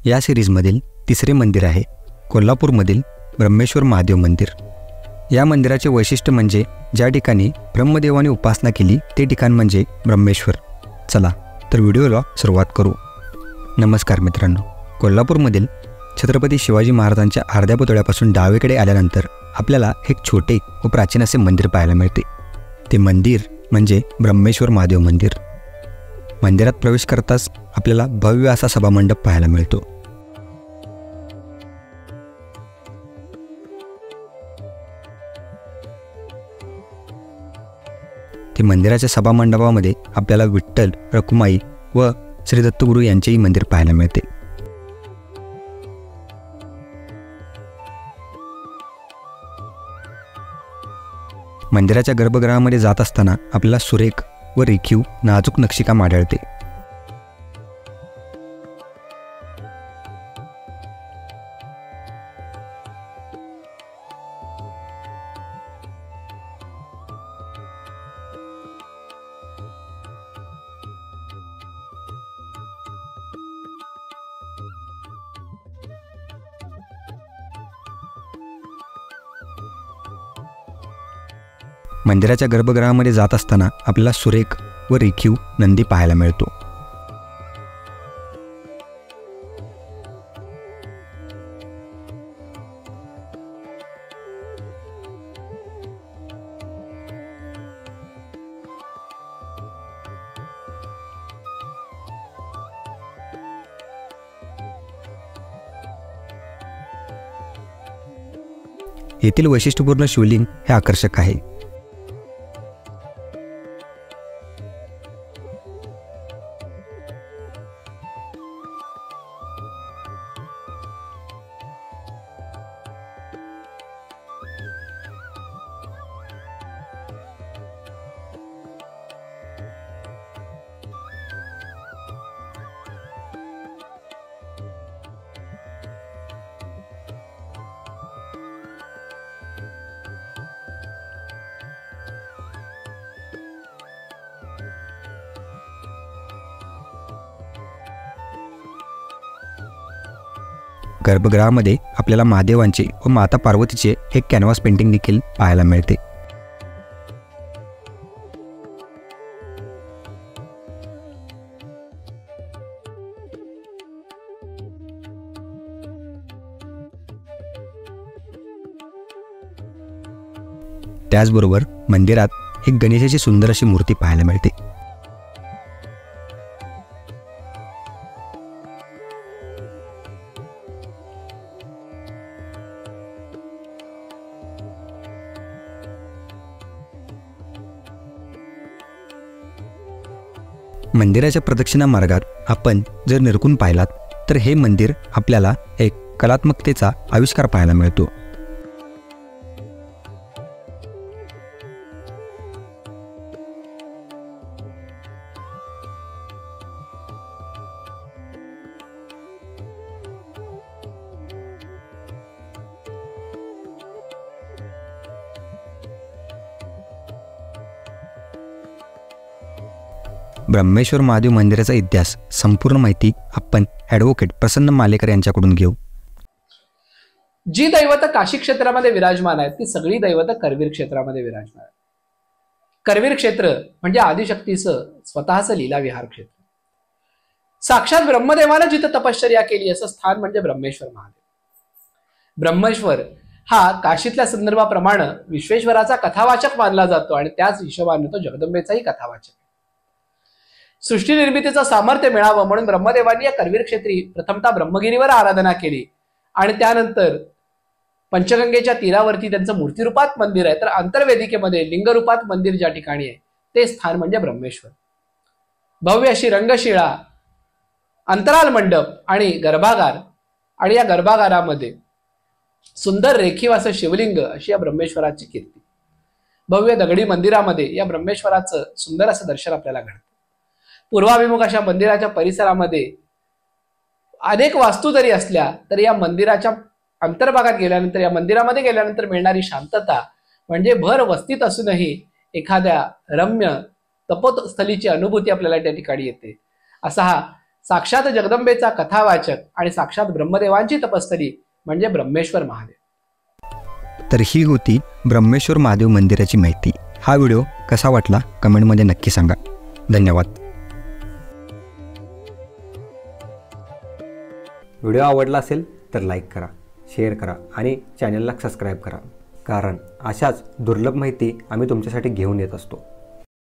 या सिरीजमधील तिसरे मंदिर आहे कोल्हापूरमधील ब्रह्मेश्वर महादेव मंदिर। या मंदिराचे वैशिष्ट्य म्हणजे ज्या ठिकाणी ब्रह्मदेवाने उपासना केली ते ठिकाण म्हणजे ब्रह्मेश्वर। चला तर व्हिडिओला सुरुवात करू। नमस्कार मित्रांनो, कोल्हापूरमधील छत्रपती शिवाजी महाराजांच्या अर्ध्या पुतळ्यापासून डावीकडे आल्यानंतर आपल्याला एक छोटे व प्राचीन असे मंदिर पाहायला मिळते। ते मंदिर म्हणजे ब्रह्मेश्वर महादेव मंदिर। मंदिरात प्रवेश करताच आपल्याला भव्य असा सभामंडप पाहायला मिळतो। ते मंदिराच्या सभामंडपामध्ये आपल्याला विठ्ठल, रखुमाई व श्री दत्तगुरू यांचेही मंदिर पाहायला मिळते। मंदिराच्या गर्भगृहामध्ये जात असताना आपल्याला सुरेख व रेखीव नाजूक नक्षीकाम आढळते। मंदिराच्या गर्भगृहामध्ये जात असताना आपल्याला सुरेख व रेखीव नंदी पाहायला मिळतो। येथील वैशिष्ट्यपूर्ण शिवलिंग हे आकर्षक आहे। गर्भगृहामध्ये आपल्याला महादेवांचे व माता पार्वतीचे एक कॅनव्हास पेंटिंग देखील पाहायला मिळते। त्याचबरोबर मंदिरात एक गणेशाची सुंदर अशी मूर्ती पाहायला मिळते। मंदिराच्या प्रदक्षिणा मार्गात आपण जर निरखून पाहिलात तर हे मंदिर आपल्याला एक कलात्मकतेचा आविष्कार पाहायला मिळतो। ब्रह्मेश्वर महादेव मंदिराचा इतिहास संपूर्ण माहिती आपण ॲडव्होकेट प्रसन्न मालेकर यांच्याकडून घेऊ। जी दैवत काशी क्षेत्रामध्ये विराजमान आहेत ती सगळी दैवत करवीर क्षेत्रामध्ये विराजमान आहेत। करवीर क्षेत्र म्हणजे आदिशक्तीचं स्वतःचं लीला विहार क्षेत्र। साक्षात ब्रह्मदेवानं जिथं तपश्चर्या केली असं स्थान म्हणजे ब्रह्मेश्वर महादेव। ब्रह्मेश्वर हा काशीतल्या संदर्भाप्रमाणे विश्वेश्वराचा कथावाचक मानला जातो आणि त्याच हिशोबाने तो जगदंबेचाही कथावाचक। सृष्टी निर्मितीचं सामर्थ्य मिळावं म्हणून ब्रह्मदेवांनी या करवीर क्षेत्री प्रथमतः ब्रह्मगिरीवर आराधना केली आणि त्यानंतर पंचगंगेच्या तीरावरती त्यांचं मूर्तिरूपात मंदिर आहे, तर अंतर्वेदिकेमध्ये लिंगरूपात मंदिर ज्या ठिकाणी आहे ते स्थान म्हणजे ब्रह्मेश्वर। भव्य अशी रंगशिळा, अंतराल मंडप आणि गर्भागार, आणि या गर्भागारामध्ये सुंदर रेखीव असं शिवलिंग अशी या ब्रह्मेश्वराची कीर्ती। भव्य दगडी मंदिरामध्ये या ब्रह्मेश्वराचं सुंदर असं दर्शन आपल्याला घडतं। पूर्वाभिमुख अशा मंदिराच्या परिसरामध्ये अनेक वास्तू जरी असल्या तरी या मंदिराच्या अंतर्भागात गेल्यानंतर, या मंदिरामध्ये गेल्यानंतर मिळणारी शांतता म्हणजे भर वस्तीत असूनही एखाद्या रम्य तपोस्थलीची अनुभूती आपल्याला त्या ठिकाणी येते। असा हा साक्षात जगदंबेचा कथावाचक आणि साक्षात ब्रह्मदेवांची तपस्थली म्हणजे ब्रह्मेश्वर महादेव. तर ही होती ब्रह्मेश्वर महादेव मंदिराची माहिती. हा व्हिडिओ कसा वाटला कमेंटमध्ये नक्की सांगा. धन्यवाद. व्हिडिओ आवडला असेल तर लाईक करा, शेअर करा आणि चॅनलला सबस्क्राईब करा, कारण अशाच दुर्लभ माहिती आम्ही तुमच्यासाठी घेऊन येत असतो.